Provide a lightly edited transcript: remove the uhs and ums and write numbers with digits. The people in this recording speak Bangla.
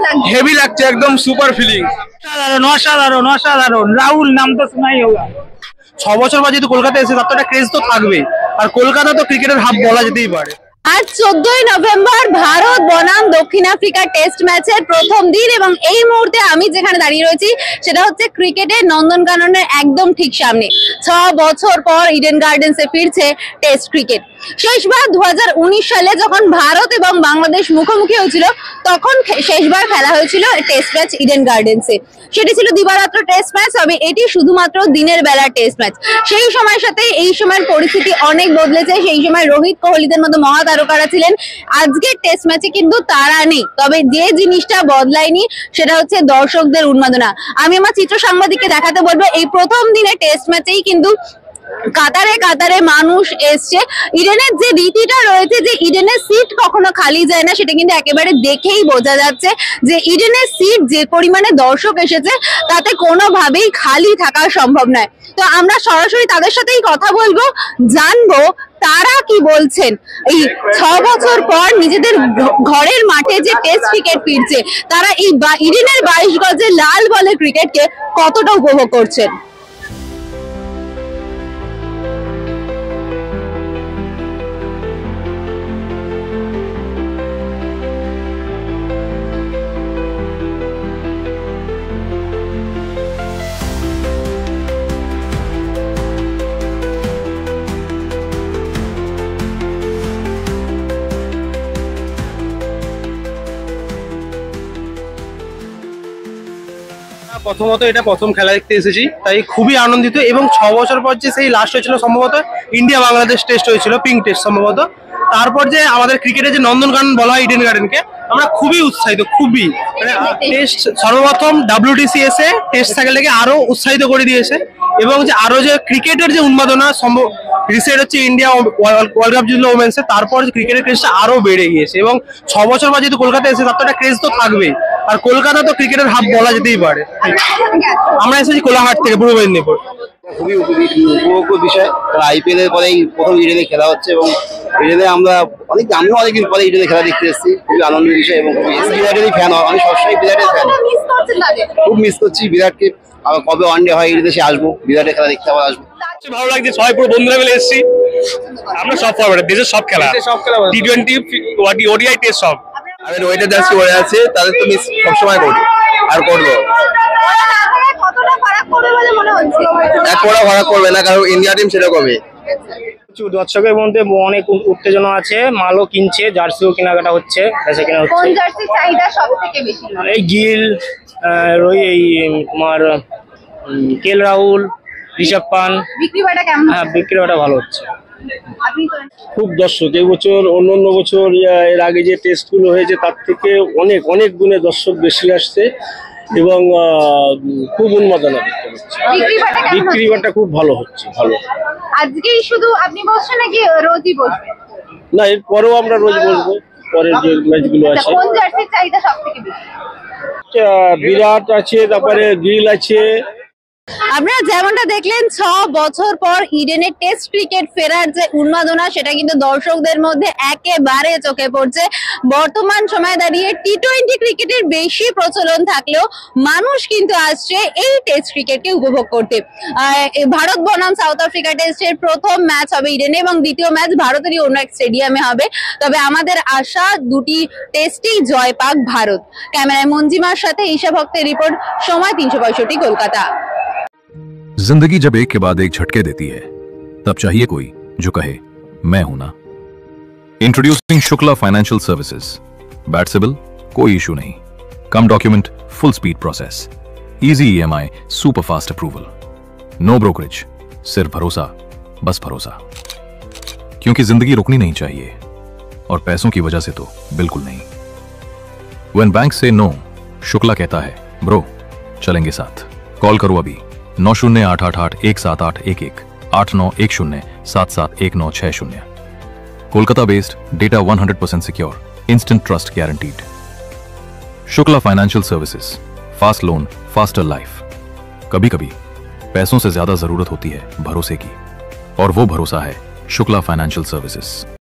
লাগছে? হেভি লাগছে, একদম সুপার ফিলিং। অসাধারণ অসাধারণ অসাধারণ। রাহুল নাম তো শোনাই হোগা। 6 বছর পর যেহেতু কলকাতা এসে তার তো একটা ক্রেজ তো থাকবেই, আর কলকাতা তো ক্রিকেটের হাব বলা যেতেই পারে। আজ 14ই নভেম্বর ভারত বনাম দক্ষিণ আফ্রিকা টেস্ট ম্যাচের প্রথম দিন, এবং এই মুহূর্তে আমি যেখানে দাঁড়িয়ে রয়েছি সেটা হচ্ছে ক্রিকেটের নন্দনকাননের একদম ঠিক সামনে। 6 বছর পর ইডেন গার্ডেন্সে ফিরছে টেস্ট ক্রিকেট। শেষবার 2019 সালে যখন ভারত এবং বাংলাদেশ মুখোমুখি হয়েছিল তখন শেষবার খেলা হয়েছিল টেস্ট ম্যাচ ইডেন গার্ডেন্সে। সেটি ছিল দিবারাত্র টেস্ট ম্যাচ, তবে এটি শুধুমাত্র দিনের বেলা টেস্ট ম্যাচ। সেই সময়ের সাথে এই সময়ের পরিস্থিতি অনেক বদলেছে। সেই সময় রোহিত কোহলিদের মতো মহাতারকারা ছিলেন, আজকের টেস্ট ম্যাচে কিন্তু তারা নেই। তবে যে জিনিসটা বদলায়নি সেটা হচ্ছে দর্শকদের উন্মাদনা। আমি আমার চিত্র সাংবাদিককে দেখাতে বলবো, এই প্রথম দিনে টেস্ট ম্যাচেই কিন্তু কাতারে কাতারে মানুষ এসছে। ইডেনের যে রীতিটা রয়েছে যে ইডেনের সিট কখনো খালি যায় না, সেটা কিন্তু একেবারে দেখেই বোঝা যাচ্ছে যে ইডেনের সিট যে পরিমাণে দর্শক এসেছে তাতে কোনোভাবেই খালি থাকা সম্ভব নয়। তো আমরা সরাসরি তাদের সাথেই কথা বলবো, জানবো তারা কি বলছেন। এই 6 বছর পর নিজেদের ঘরের মাঠে যে টেস্ট ক্রিকেট ফিরছে, তারা এই ইডেনের 22 গজের লাল বলের ক্রিকেটকে কতটা উপভোগ করছেন। প্রথমত এটা প্রথম খেলা দেখতে এসেছি, তাই খুবই আনন্দিত। এবং 6 বছর পর যে সেই লাস্ট হয়েছিল সম্ভবত ইন্ডিয়া বাংলাদেশ টেস্ট হয়েছিল, পিঙ্ক টেস্ট সম্ভবত, তারপর যে আমাদের ক্রিকেটের যে নন্দনকানন বলা হয় ইডেন গার্ডেনকে, আমরা খুবই উৎসাহিত। খুবই টেস্ট সর্বপ্রথম WTC এসে টেস্ট সাইকেলটাকে আরো উৎসাহিত করে দিয়েছে, এবং যে আরো যে ক্রিকেটের যে উন্মাদনা সম্ভব রিসেন্ট হচ্ছে ইন্ডিয়া ওয়ার্ল্ড কাপ জিতলো ওমেন্সে, তারপর ক্রিকেটের ক্রেজটা আরো বেড়ে গিয়েছে। এবং 6 বছর পর যেহেতু কলকাতা এসে তার তো একটা ক্রেজ তো থাকবেই, আর কলকাতা তো ক্রিকেটের হাব বলা যেতেই পারে। আমরা এসেছি কোলাহাট থেকে, পূর্ব মেদিনীপুর। খুবই উপভোগ্য বিষয়। IPL এর পরেই প্রথম ইডেনে খেলা হচ্ছে, এবং ইডেনে আমিও অনেকদিন পরে ইডেনে খেলা দেখতে এসেছি। খুবই আনন্দের বিষয়, এবং বিরাটেরই ফ্যান। আমি সবসময় বিরাটের ফ্যান, খুব মিস করছি বিরাটকে। আবার কবে ওয়ানডে হয় এই দেশে আসবো, বিরাটের খেলা দেখতে আবার আসবো। ভালো লাগছে, সবাই পুরো বন্ধুরা মিলে এসেছি। আমরা সব ফরম্যাট দেশের সব খেলা, T20 ODI টেস্ট সব। আমি ওইটা যাচ্ছি ওরা আছে, তাদের তো মিস সবসময় করি আর করবো। এক পড়া ভাড়া করবে না, কারণ ইন্ডিয়া টিম সেরকমই। দর্শকের মধ্যে অনেক উত্তেজনা আছে, মালও কিনছে, জার্সিও কেনাকাটা হচ্ছে, কোন জার্সির চাহিদা সবথেকে বেশি? এই গিল, এই তোমার KL রাহুল, ঋষভ পান্ট। বিক্রিবাটা কেমন? হ্যাঁ, বিক্রিবাটা ভালো হচ্ছে। খুব দর্শক এবছর অন্য বছর এর আগে যে টেস্ট গুলো হয়েছে তার থেকে অনেক অনেক গুণে দর্শক বেশি আসছে, এবং খুব উন্মাদনা দেখতে পাচ্ছি। বিক্রিবাটা খুব ভালো হচ্ছে, ভালো। আজকেই শুধু আপনি বসছেন নাকি রোজই বসবেন? না, এর পরেও আমরা রোজ বসবো, পরের যে ম্যাচগুলো আছে। কোন জার্সির চাহিদা সবথেকে বেশি? বিরাট আছে, তারপরে গিল আছে। আপনারা যেমনটা দেখলেন, 6 বছর পর ইডেনে টেস্ট ক্রিকেট ফেরার যে উন্মাদনা সেটা কিন্তু দর্শকদের মধ্যে একেবারে চোখে পড়ছে। বর্তমান সময়ে দাঁড়িয়ে T20 ক্রিকেটের বেশি প্রচলন থাকলেও মানুষ কিন্তু আসছে এই টেস্ট ক্রিকেটকে উপভোগ করতে। ভারত বনাম সাউথ আফ্রিকা টেস্টের প্রথম ম্যাচ হবে ইডেনে, এবং দ্বিতীয় ম্যাচ ভারতেরই অন্য এক স্টেডিয়ামে হবে। তবে আমাদের আশা দুটি টেস্টেই জয় পাক ভারত। ক্যামেরায় মঞ্জিমার সাথে ঈশা ভক্তের রিপোর্ট, সময় 365 কলকাতা। जिंदगी जब एक के बाद एक झटके देती है, तब चाहिए कोई जो कहे मैं हूं ना। Introducing Shukla financial services. Bad CIBIL कोई इशू नहीं, कम document, full speed process, easy EMI, super fast approval, no brokerage, सिर्फ भरोसा, बस भरोसा। क्योंकि जिंदगी रुकनी नहीं चाहिए, और पैसों की वजह से तो बिल्कुल नहीं। व्हेन बैंक से नो, शुक्ला कहता है ब्रो चलेंगे साथ। कॉल करो अभी 9088817811 8910771960। Kolkata based, data 100% secure, instant trust guaranteed. Shukla financial services, fast loan, faster life. कभी कभी पैसों से ज्यादा जरूरत होती है भरोसे की, और वो भरोसा है शुक्ला फाइनेंशियल सर्विसेज।